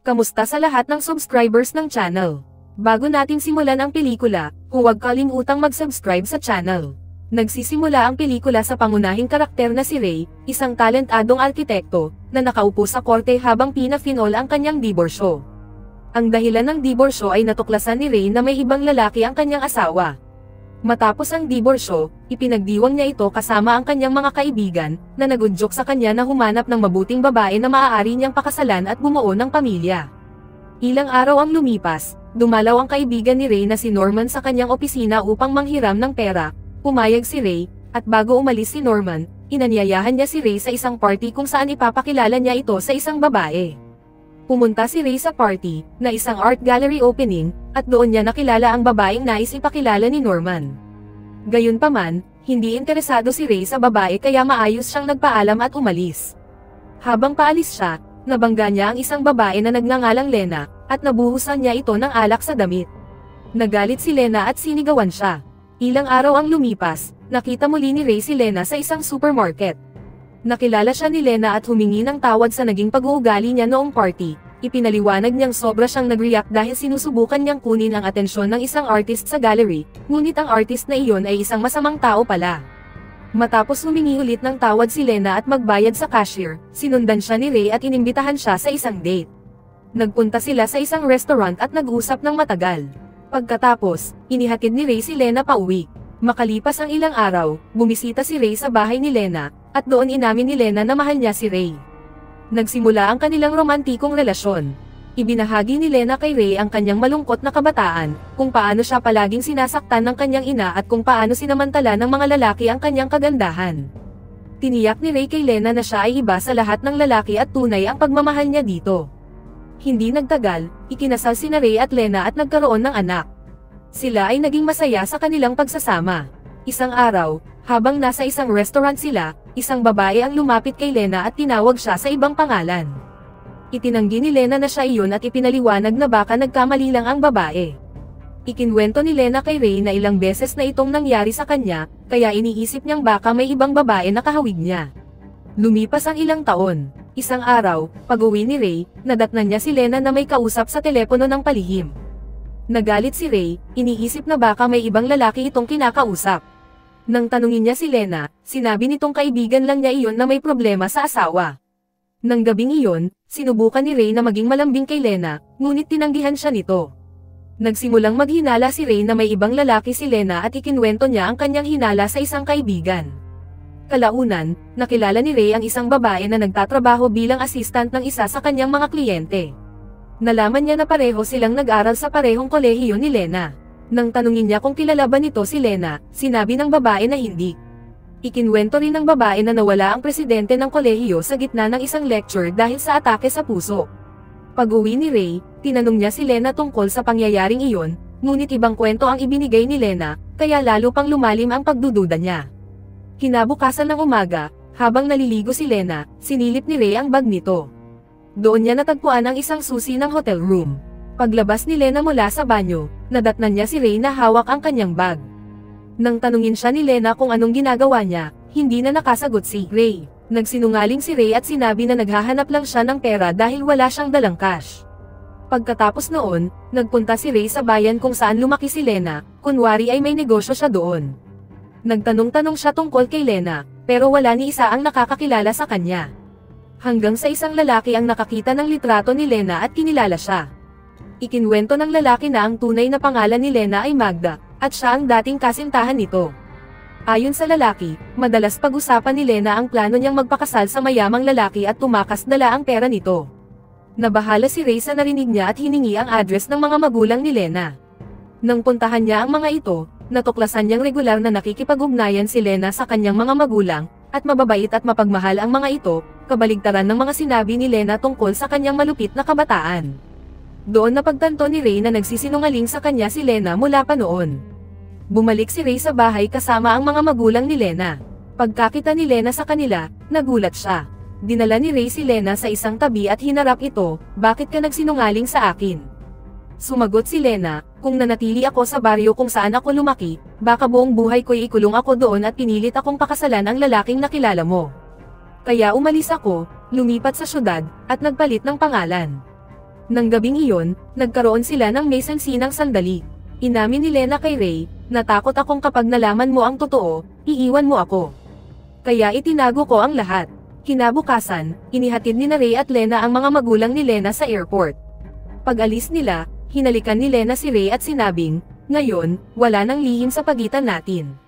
Kamusta sa lahat ng subscribers ng channel? Bago natin simulan ang pelikula, huwag kalimutang mag-subscribe sa channel. Nagsisimula ang pelikula sa pangunahing karakter na si Ray, isang talentadong arkitekto, na nakaupo sa korte habang pina-finol ang kanyang diborsyo. Ang dahilan ng diborsyo ay natuklasan ni Ray na may ibang lalaki ang kanyang asawa. Matapos ang diborsyo, ipinagdiwang niya ito kasama ang kanyang mga kaibigan, na nagudyok sa kanya na humanap ng mabuting babae na maaari niyang pakasalan at bumuo ng pamilya. Ilang araw ang lumipas, dumalaw ang kaibigan ni Ray na si Norman sa kanyang opisina upang manghiram ng pera. Pumayag si Ray, at bago umalis si Norman, inanyayahan niya si Ray sa isang party kung saan ipapakilala niya ito sa isang babae. Pumunta si Ray sa party, na isang art gallery opening, at doon niya nakilala ang babaeng nais ipakilala ni Norman. Gayunpaman, hindi interesado si Ray sa babae kaya maayos siyang nagpaalam at umalis. Habang paalis siya, nabangga niya ang isang babae na nagngangalang Lena, at nabuhusan niya ito ng alak sa damit. Nagalit si Lena at sinigawan siya. Ilang araw ang lumipas, nakita muli ni Ray si Lena sa isang supermarket. Nakilala siya ni Lena at humingi ng tawad sa naging pag-uugali niya noong party. Ipinaliwanag niyang sobra siyang nag-react dahil sinusubukan niyang kunin ang atensyon ng isang artist sa gallery, ngunit ang artist na iyon ay isang masamang tao pala. Matapos humingi ulit ng tawad si Lena at magbayad sa cashier, sinundan siya ni Ray at inimbitahan siya sa isang date. Nagpunta sila sa isang restaurant at nag-usap ng matagal. Pagkatapos, inihatid ni Ray si Lena pauwi. Makalipas ang ilang araw, bumisita si Ray sa bahay ni Lena, at doon inamin ni Lena na mahal niya si Ray. Nagsimula ang kanilang romantikong relasyon. Ibinahagi ni Lena kay Ray ang kanyang malungkot na kabataan, kung paano siya palaging sinasaktan ng kanyang ina at kung paano sinamantala ng mga lalaki ang kanyang kagandahan. Tiniyak ni Ray kay Lena na siya ay iba sa lahat ng lalaki at tunay ang pagmamahal niya dito. Hindi nagtagal, ikinasal sina Ray at Lena at nagkaroon ng anak. Sila ay naging masaya sa kanilang pagsasama. Isang araw, habang nasa isang restaurant sila, isang babae ang lumapit kay Lena at tinawag siya sa ibang pangalan. Itinanggi ni Lena na siya iyon at ipinaliwanag na baka nagkamali lang ang babae. Ikinwento ni Lena kay Ray na ilang beses na itong nangyari sa kanya, kaya iniisip niyang baka may ibang babae na kahawig niya. Lumipas ang ilang taon. Isang araw, pag-uwi ni Ray, nadatnan niya si Lena na may kausap sa telepono ng palihim. Nagalit si Ray, iniisip na baka may ibang lalaki itong kinakausap. Nang tanungin niya si Lena, sinabi nitong kaibigan lang niya iyon na may problema sa asawa. Nang gabing iyon, sinubukan ni Ray na maging malambing kay Lena, ngunit tinanggihan siya nito. Nagsimulang maghinala si Ray na may ibang lalaki si Lena at ikinwento niya ang kanyang hinala sa isang kaibigan. Kalaunan, nakilala ni Ray ang isang babae na nagtatrabaho bilang assistant ng isa sa kanyang mga kliyente. Nalaman niya na pareho silang nag-aral sa parehong kolehiyo ni Lena. Nang tanungin niya kung kilala ba nito si Lena, sinabi ng babae na hindi. Ikinwento rin ng babae na nawala ang presidente ng kolehiyo sa gitna ng isang lecture dahil sa atake sa puso. Pag-uwi ni Ray, tinanong niya si Lena tungkol sa pangyayaring iyon, ngunit ibang kwento ang ibinigay ni Lena, kaya lalo pang lumalim ang pagdududa niya. Kinabukasan ng umaga, habang naliligo si Lena, sinilip ni Ray ang bag nito. Doon niya natagpuan ang isang susi ng hotel room. Paglabas ni Lena mula sa banyo, nadatnan niya si Ray na hawak ang kanyang bag. Nang tanungin siya ni Lena kung anong ginagawa niya, hindi na nakasagot si Ray. Nagsinungaling si Ray at sinabi na naghahanap lang siya ng pera dahil wala siyang dalang cash. Pagkatapos noon, nagpunta si Ray sa bayan kung saan lumaki si Lena, kunwari ay may negosyo siya doon. Nagtanong-tanong siya tungkol kay Lena, pero wala ni isa ang nakakakilala sa kanya. Hanggang sa isang lalaki ang nakakita ng litrato ni Lena at kinilala siya. Ikinwento ng lalaki na ang tunay na pangalan ni Lena ay Magda, at siya ang dating kasintahan nito. Ayon sa lalaki, madalas pag-usapan ni Lena ang plano niyang magpakasal sa mayamang lalaki at tumakas dala ang pera nito. Nabahala si Ray sa narinig niya at hiningi ang address ng mga magulang ni Lena. Nang puntahan niya ang mga ito, natuklasan niyang regular na nakikipag-ugnayan si Lena sa kanyang mga magulang, at mababait at mapagmahal ang mga ito, kabaligtaran ng mga sinabi ni Lena tungkol sa kanyang malupit na kabataan. Doon napagtanto ni Ray na nagsisinungaling sa kanya si Lena mula pa noon. Bumalik si Ray sa bahay kasama ang mga magulang ni Lena. Pagkakita ni Lena sa kanila, nagulat siya. Dinala ni Ray si Lena sa isang tabi at hinarap ito, "Bakit ka nagsinungaling sa akin?" Sumagot si Lena, "Kung nanatili ako sa baryo kung saan ako lumaki, baka buong buhay ko'y ikulong ako doon at pinilit akong pakasalan ang lalaking nakilala mo. Kaya umalis ako, lumipat sa syudad, at nagpalit ng pangalan." Nang gabing iyon, nagkaroon sila ng may sansinang sandali. Inamin ni Lena kay Ray, natakot akong kapag nalaman mo ang totoo, iiwan mo ako. Kaya itinago ko ang lahat. Kinabukasan, inihatid ni Ray at Lena ang mga magulang ni Lena sa airport. Pag-alis nila, hinalikan ni Lena si Ray at sinabing, ngayon, wala nang lihim sa pagitan natin.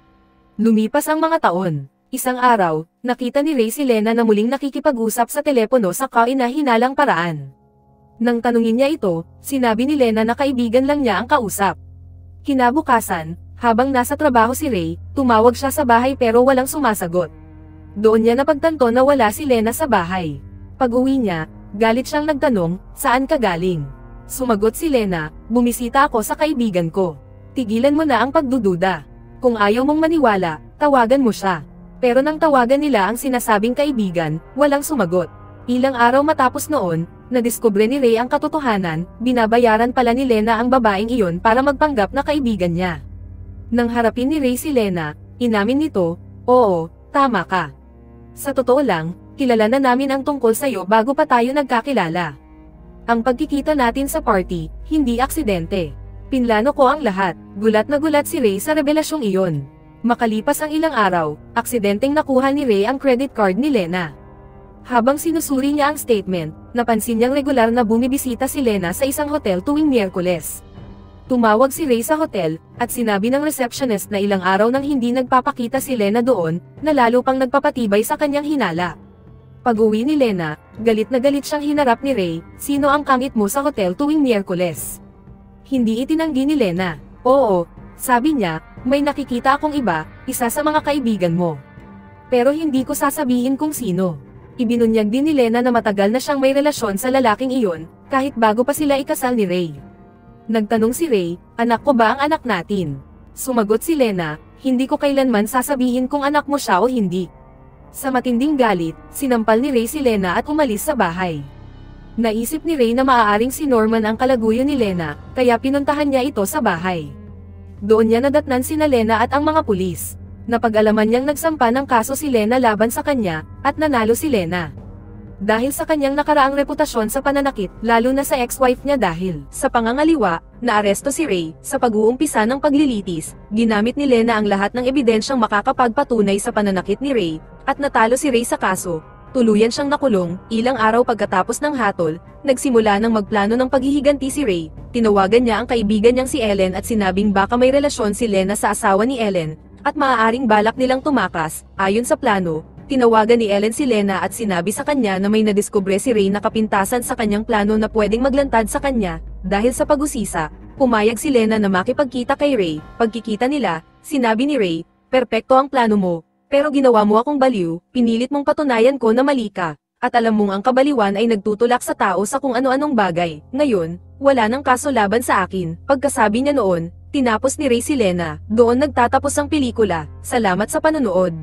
Lumipas ang mga taon. Isang araw, nakita ni Ray si Lena na muling nakikipag-usap sa telepono sa kaina-hinalang paraan. Nang tanungin niya ito, sinabi ni Lena na kaibigan lang niya ang kausap. Kinabukasan, habang nasa trabaho si Ray, tumawag siya sa bahay pero walang sumasagot. Doon niya napagtanto na wala si Lena sa bahay. Pag-uwi niya, galit siyang nagtanong, saan ka galing? Sumagot si Lena, bumisita ako sa kaibigan ko. Tigilan mo na ang pagdududa. Kung ayaw mong maniwala, tawagan mo siya. Pero nang tawagan nila ang sinasabing kaibigan, walang sumagot. Ilang araw matapos noon, nadiskubre ni Ray ang katotohanan, binabayaran pala ni Lena ang babaeng iyon para magpanggap na kaibigan niya. Nang harapin ni Ray si Lena, inamin nito, oo, tama ka. Sa totoo lang, kilala na namin ang tungkol sa'yo bago pa tayo nagkakilala. Ang pagkikita natin sa party, hindi aksidente. Pinlano ko ang lahat, gulat na gulat si Ray sa revelasyong iyon. Makalipas ang ilang araw, aksidenteng nakuha ni Ray ang credit card ni Lena. Habang sinusuri niya ang statement, napansin niyang regular na bumibisita si Lena sa isang hotel tuwing Miyerkules. Tumawag si Ray sa hotel, at sinabi ng receptionist na ilang araw nang hindi nagpapakita si Lena doon, na lalo pang nagpapatibay sa kanyang hinala. Pag-uwi ni Lena, galit na galit siyang hinarap ni Ray, sino ang kamit mo sa hotel tuwing Miyerkules? Hindi itinanggi ni Lena. Oo, sabi niya, may nakikita akong iba, isa sa mga kaibigan mo. Pero hindi ko sasabihin kung sino. Ibinunyag din ni Lena na matagal na siyang may relasyon sa lalaking iyon, kahit bago pa sila ikasal ni Ray. Nagtanong si Ray, anak ko ba ang anak natin? Sumagot si Lena, hindi ko kailanman sasabihin kung anak mo siya o hindi. Sa matinding galit, sinampal ni Ray si Lena at umalis sa bahay. Naisip ni Ray na maaaring si Norman ang kalaguyo ni Lena, kaya pinuntahan niya ito sa bahay. Doon niya nadatnan sina Lena at ang mga pulis. Napag-alaman niyang nagsampa ng kaso si Lena laban sa kanya, at nanalo si Lena. Dahil sa kanyang nakaraang reputasyon sa pananakit, lalo na sa ex-wife niya dahil sa pangangaliwa, naaresto si Ray. Sa pag-uumpisa ng paglilitis, ginamit ni Lena ang lahat ng ebidensyang makakapagpatunay sa pananakit ni Ray, at natalo si Ray sa kaso. Tuluyan siyang nakulong. Ilang araw pagkatapos ng hatol, nagsimula ng magplano ng paghihiganti si Ray. Tinawagan niya ang kaibigan niyang si Ellen at sinabing baka may relasyon si Lena sa asawa ni Ellen, at maaaring balak nilang tumakas. Ayon sa plano, tinawagan ni Ellen si Lena at sinabi sa kanya na may nadiskubre si Ray na kapintasan sa kanyang plano na pwedeng maglantad sa kanya. Dahil sa pag-usisa, pumayag si Lena na makipagkita kay Ray. Pagkikita nila, sinabi ni Ray, perpekto ang plano mo, pero ginawa mo akong baliw, pinilit mong patunayan ko na mali ka, at alam mong ang kabaliwan ay nagtutulak sa tao sa kung ano-anong bagay. Ngayon, wala nang kaso laban sa akin. Pagkasabi niya noon, tinapos ni Ray si Lena. Doon nagtatapos ang pelikula. Salamat sa panonood.